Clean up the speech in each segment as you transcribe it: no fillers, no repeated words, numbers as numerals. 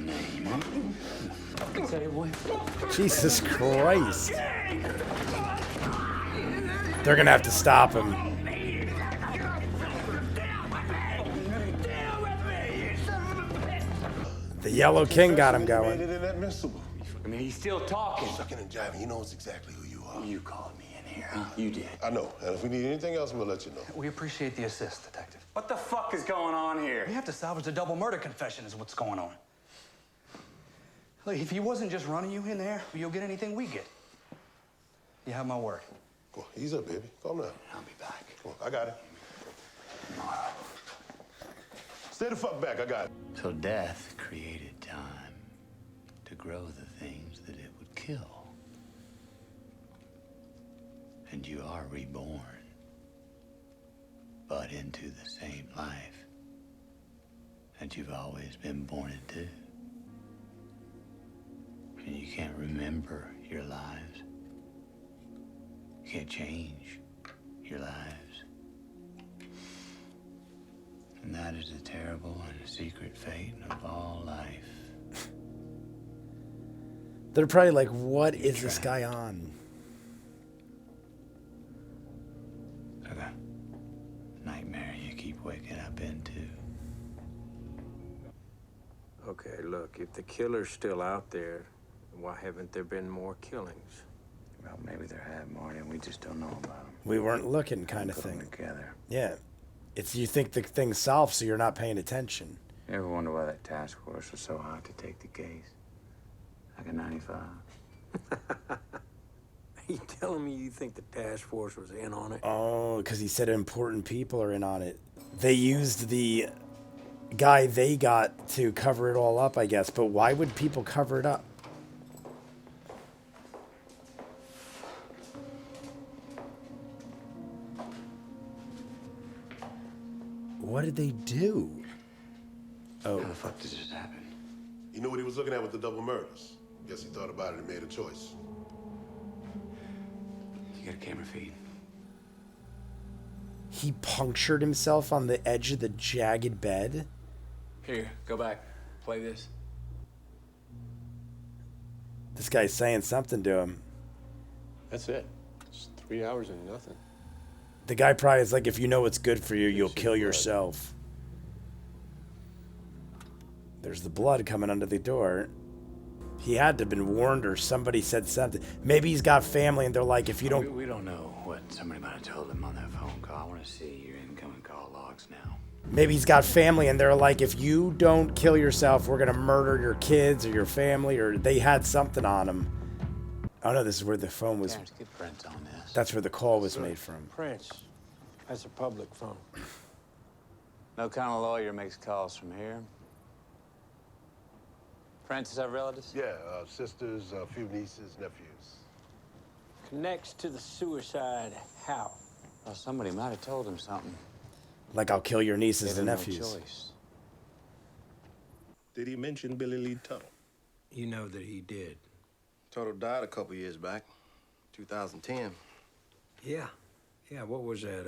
name, huh? What's that, boy? Jesus Christ. They're gonna have to stop him. The Yellow King got him going. I mean, he's still talking. Sucking and jiving. He knows exactly who you are. You called me in here, huh? You did. I know. And if we need anything else, we'll let you know. We appreciate the assist, Detective. What the fuck is going on here? We have to salvage the double murder confession is what's going on. Look, if he wasn't just running you in there, you'll get anything we get. You have my word. Come on, ease up, baby. Calm down. I'll be back. Come on, I got it. Stay the fuck back, I got it. So death created time to grow the things that it would kill. And you are reborn, but into the same life that you've always been born into. And you can't remember your lives. You can't change your lives. And that is a terrible and a secret fate of all life. They're probably like, what is this guy on? Like a nightmare you keep waking up into. Okay, look, if the killer's still out there, why haven't there been more killings? Well, maybe there have, Marty, and we just don't know about them. We weren't looking, kind of Put 'em thing. together. Yeah. It's you think the thing's solved, so you're not paying attention. You ever wonder why that task force was so hot to take the case? Like a 95. Are you telling me you think the task force was in on it? Oh, because he said important people are in on it. They used the guy they got to cover it all up, I guess. But why would people cover it up? What did they do? Oh. How the fuck did this happen? You knew what he was looking at with the double murders. Guess he thought about it and made a choice. You got a camera feed? He punctured himself on the edge of the jagged bed? Here, go back. Play this. This guy's saying something to him. That's it. It's 3 hours and nothing. The guy probably is like, if you know what's good for you, you'll kill yourself. There's the blood coming under the door. He had to have been warned or somebody said something. Maybe he's got family and they're like, if you don't... We don't know what somebody might have told him on that phone call. I want to see your incoming call logs now. Maybe he's got family and they're like, if you don't kill yourself, we're going to murder your kids or your family, or they had something on him. Oh no, this is where the phone was... Terrence, get Brent on this. That's where the call was made from. Prince, that's a public phone. No kind of lawyer makes calls from here. Francis have relatives? Yeah, sisters, a few nieces, nephews. Connects to the suicide how? Well, somebody might have told him something. Like, I'll kill your nieces Gave and him no nephews. choice. Did he mention Billy Lee Tuttle? You know that he did. Tuttle died a couple years back, 2010. Yeah. Yeah, what was that,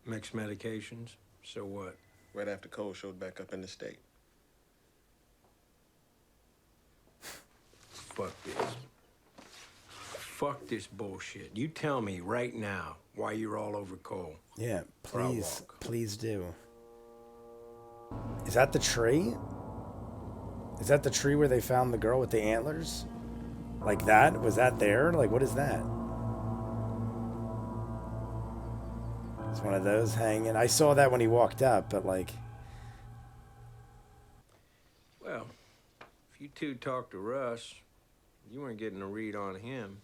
mixed medications? So what? Right after Cole showed back up in the state. Fuck this. Fuck this bullshit. You tell me right now why you're all over Cole. Yeah, Or I'll please, walk. please do. Is that the tree? Is that the tree where they found the girl with the antlers? Like that? Was that there? Like, what is that? It's one of those hanging. I saw that when he walked up, but like... Well, if you two talked to Russ, you weren't getting a read on him.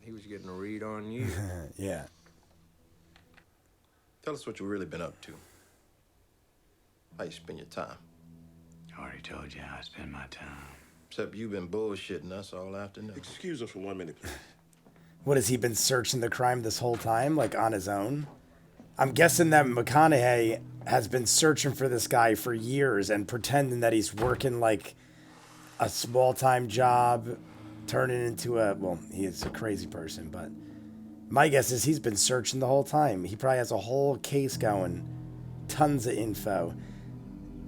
He was getting a read on you. Yeah. Tell us what you've really been up to. How you spend your time. I already told you how I spend my time. Except you've been bullshitting us all afternoon. Excuse us for 1 minute, please. What, has he been searching the crime this whole time, like on his own? I'm guessing that McConaughey has been searching for this guy for years and pretending that he's working like a small-time job, turning into a, well, he is a crazy person, but my guess is he's been searching the whole time. He probably has a whole case going, tons of info.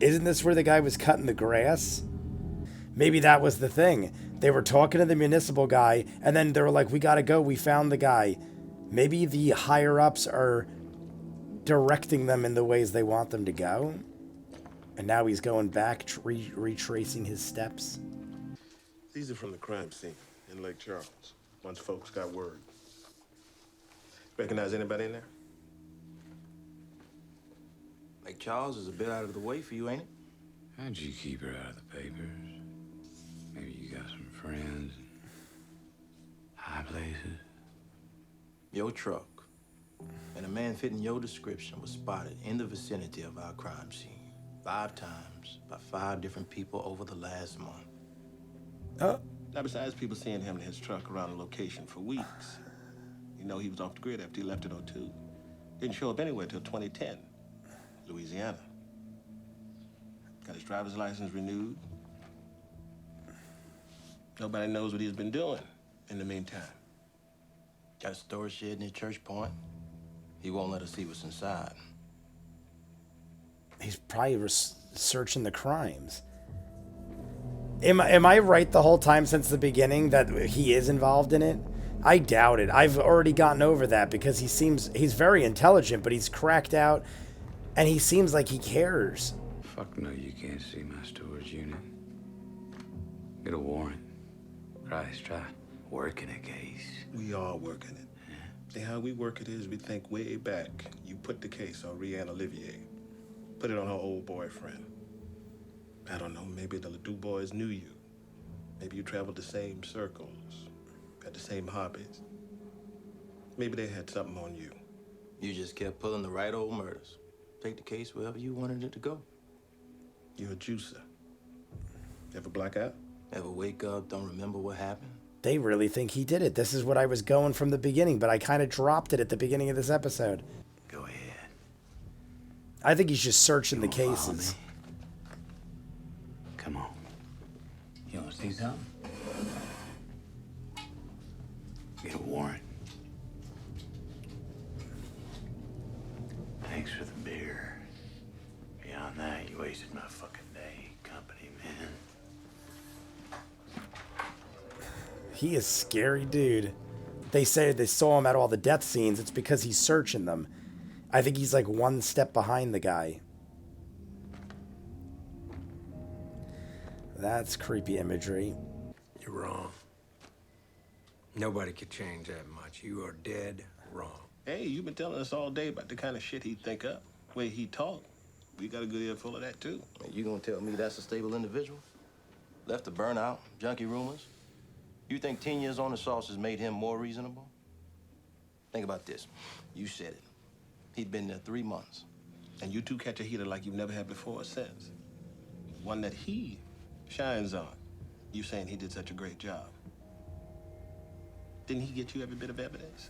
Isn't this where the guy was cutting the grass? Maybe that was the thing. They were talking to the municipal guy, and then they were like, we gotta go, we found the guy. Maybe the higher-ups are directing them in the ways they want them to go. And now he's going back, retracing his steps. These are from the crime scene in Lake Charles. Once folks got word. Recognize anybody in there? Lake Charles is a bit out of the way for you, ain't it? How'd you keep her out of the papers? Maybe you got some friends in high places? Your truck and a man fitting your description was spotted in the vicinity of our crime scene 5 times by 5 different people over the last month. Oh. Now, besides people seeing him and his truck around the location for weeks, you know he was off the grid after he left in '02. Didn't show up anywhere till 2010, Louisiana. Got his driver's license renewed. Nobody knows what he's been doing in the meantime. Got a storage shed near Church Point. He won't let us see what's inside. He's probably searching the crimes. Am I right the whole time since the beginning that he is involved in it? I doubt it. I've already gotten over that because he's very intelligent, but he's cracked out, and he seems like he cares. Fuck no, you can't see my storage unit. Get a warrant. Christ, try working a case. We are working it. See, how we work it is we think way back. You put the case on Rianne Olivier. Put it on her old boyfriend. I don't know, maybe the Ledoux boys knew you. Maybe you traveled the same circles, had the same hobbies. Maybe they had something on you. You just kept pulling the right old murders. Take the case wherever you wanted it to go. You're a juicer. Ever black out? Ever wake up, don't remember what happened? They really think he did it. This is what I was going from the beginning, but I kind of dropped it at the beginning of this episode. Go ahead. I think he's just searching the You wanna follow cases. me? Come on. You want to see something? Get a warrant. Thanks for the beer. Beyond that, you wasted my fucking day. Company, man. He is a scary dude. They say they saw him at all the death scenes. It's because he's searching them. I think he's like one step behind the guy. That's creepy imagery. You're wrong. Nobody could change that much. You are dead wrong. Hey, you've been telling us all day about the kind of shit he'd think up, way he talk. We got a good ear full of that, too. You gonna tell me that's a stable individual? Left to burn out, junkie rumors? You think 10 years on the sauce has made him more reasonable? Think about this. You said it. He'd been there 3 months. And you two catch a heater like you've never had before or since. One that he shines on. You saying he did such a great job. Didn't he get you every bit of evidence?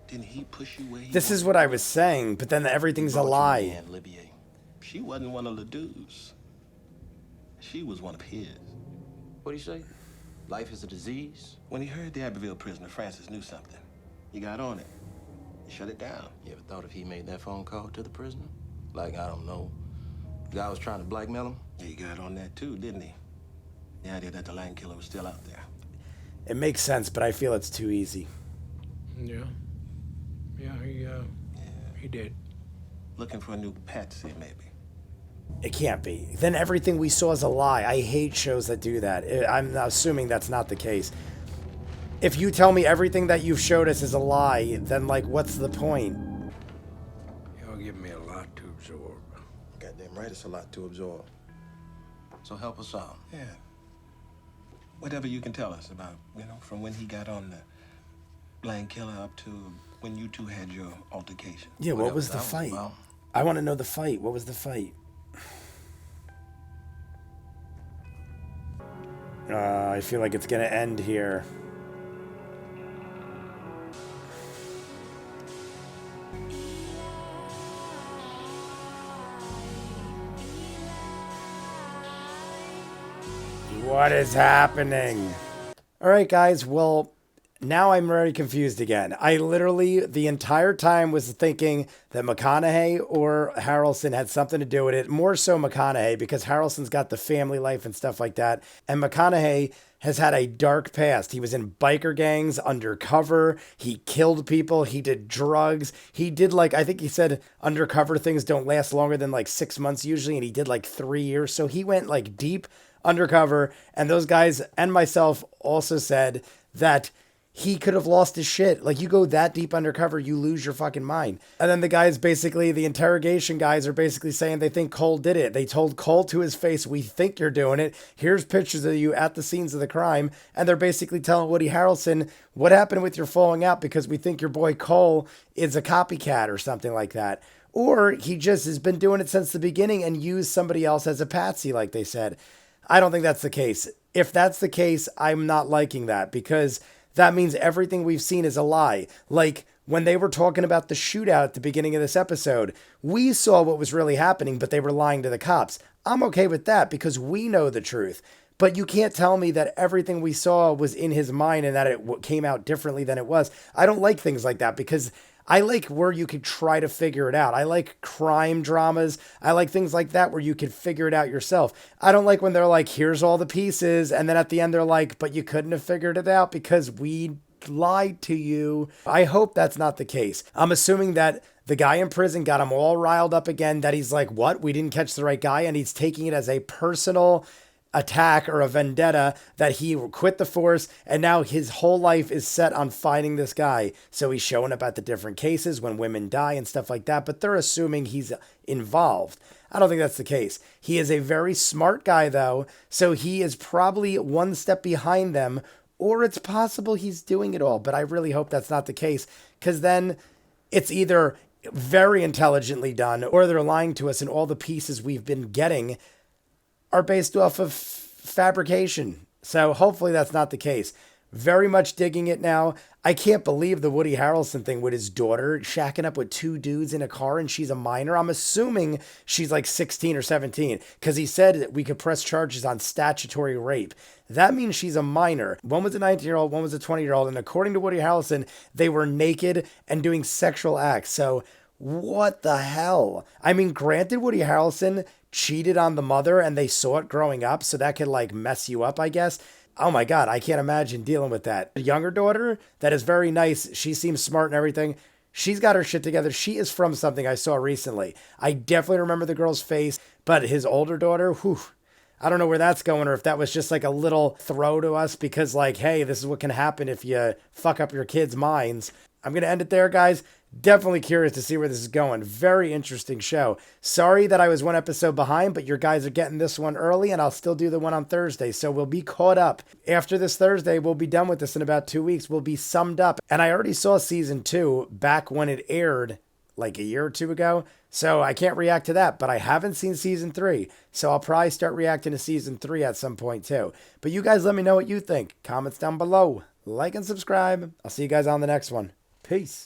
Didn't he push you where he This is what I was saying, but then everything's a lie. And Olivier. She wasn't one of Ledoux's. She was one of his. What'd he say? Life is a disease? When he heard the Abbeville prisoner, Francis knew something. He got on it. He shut it down. You ever thought if he made that phone call to the prisoner? Like, I don't know, the guy was trying to blackmail him? Yeah, he got on that too, didn't he? The idea that the land killer was still out there. It makes sense, but I feel it's too easy. Yeah. Yeah, he did. Looking for a new patsy, maybe. It can't be. Then everything we saw is a lie. I hate shows that do that. I'm assuming that's not the case. If you tell me everything that you've showed us is a lie, then, like, what's the point? Y'all give me a lot to absorb. Goddamn right, it's a lot to absorb. So help us out. Yeah. Whatever you can tell us about, from when he got on the land killer up to when you two had your altercation. Yeah, what Whatever was the that was fight? about. I want to know the fight. What was the fight? I feel like it's going to end here. What is happening? All right, guys. Well, Now I'm very confused again. I literally, the entire time, was thinking that McConaughey or Harrelson had something to do with it. More so McConaughey, because Harrelson's got the family life and stuff like that. And McConaughey has had a dark past. He was in biker gangs, undercover. He killed people. He did drugs. He did, like, I think he said undercover things don't last longer than like 6 months usually. And he did like 3 years. So he went like deep undercover. And those guys and myself also said that he could have lost his shit. Like, you go that deep undercover, you lose your fucking mind. And then the guys, basically, the interrogation guys are basically saying they think Cole did it. They told Cole to his face, we think you're doing it. Here's pictures of you at the scenes of the crime. And they're basically telling Woody Harrelson, what happened with your falling out? Because we think your boy Cole is a copycat or something like that. Or he just has been doing it since the beginning and used somebody else as a patsy, like they said. I don't think that's the case. If that's the case, I'm not liking that, because that means everything we've seen is a lie. Like, when they were talking about the shootout at the beginning of this episode, we saw what was really happening, but they were lying to the cops. I'm okay with that because we know the truth. But you can't tell me that everything we saw was in his mind and that it came out differently than it was. I don't like things like that, because I like where you could try to figure it out. I like crime dramas. I like things like that where you could figure it out yourself. I don't like when they're like, here's all the pieces. And then at the end, they're like, but you couldn't have figured it out because we lied to you. I hope that's not the case. I'm assuming that the guy in prison got him all riled up again, that he's like, what? We didn't catch the right guy. And he's taking it as a personal attack or a vendetta, that he quit the force and now his whole life is set on finding this guy. So he's showing up at the different cases when women die and stuff like that, but they're assuming he's involved. I don't think that's the case. He is a very smart guy though, so he is probably one step behind them, or it's possible he's doing it all, but I really hope that's not the case, because then it's either very intelligently done or they're lying to us and all the pieces we've been getting are based off of fabrication. So hopefully that's not the case. Very much digging it now. I can't believe the Woody Harrelson thing with his daughter shacking up with 2 dudes in a car and she's a minor. I'm assuming she's like 16 or 17 because he said that we could press charges on statutory rape. That means she's a minor. One was a 19-year-old, one was a 20-year-old. And according to Woody Harrelson, they were naked and doing sexual acts. So what the hell? I mean, granted, Woody Harrelson cheated on the mother and they saw it growing up, so that could like mess you up, I guess. Oh my God, I can't imagine dealing with that. A younger daughter that is very nice. She seems smart and everything. She's got her shit together. She is from something I saw recently. I definitely remember the girl's face, but his older daughter, whew, I don't know where that's going, or if that was just like a little throw to us because like, hey, this is what can happen if you fuck up your kids' minds. I'm going to end it there, guys. Definitely curious to see where this is going. Very interesting show. Sorry that I was 1 episode behind, but your guys are getting this one early, and I'll still do the one on Thursday. So we'll be caught up. After this Thursday, we'll be done with this in about 2 weeks. We'll be summed up. And I already saw season 2 back when it aired like a year or 2 ago. So I can't react to that, but I haven't seen season 3. So I'll probably start reacting to season 3 at some point too. But you guys let me know what you think. Comments down below. Like and subscribe. I'll see you guys on the next one. Peace.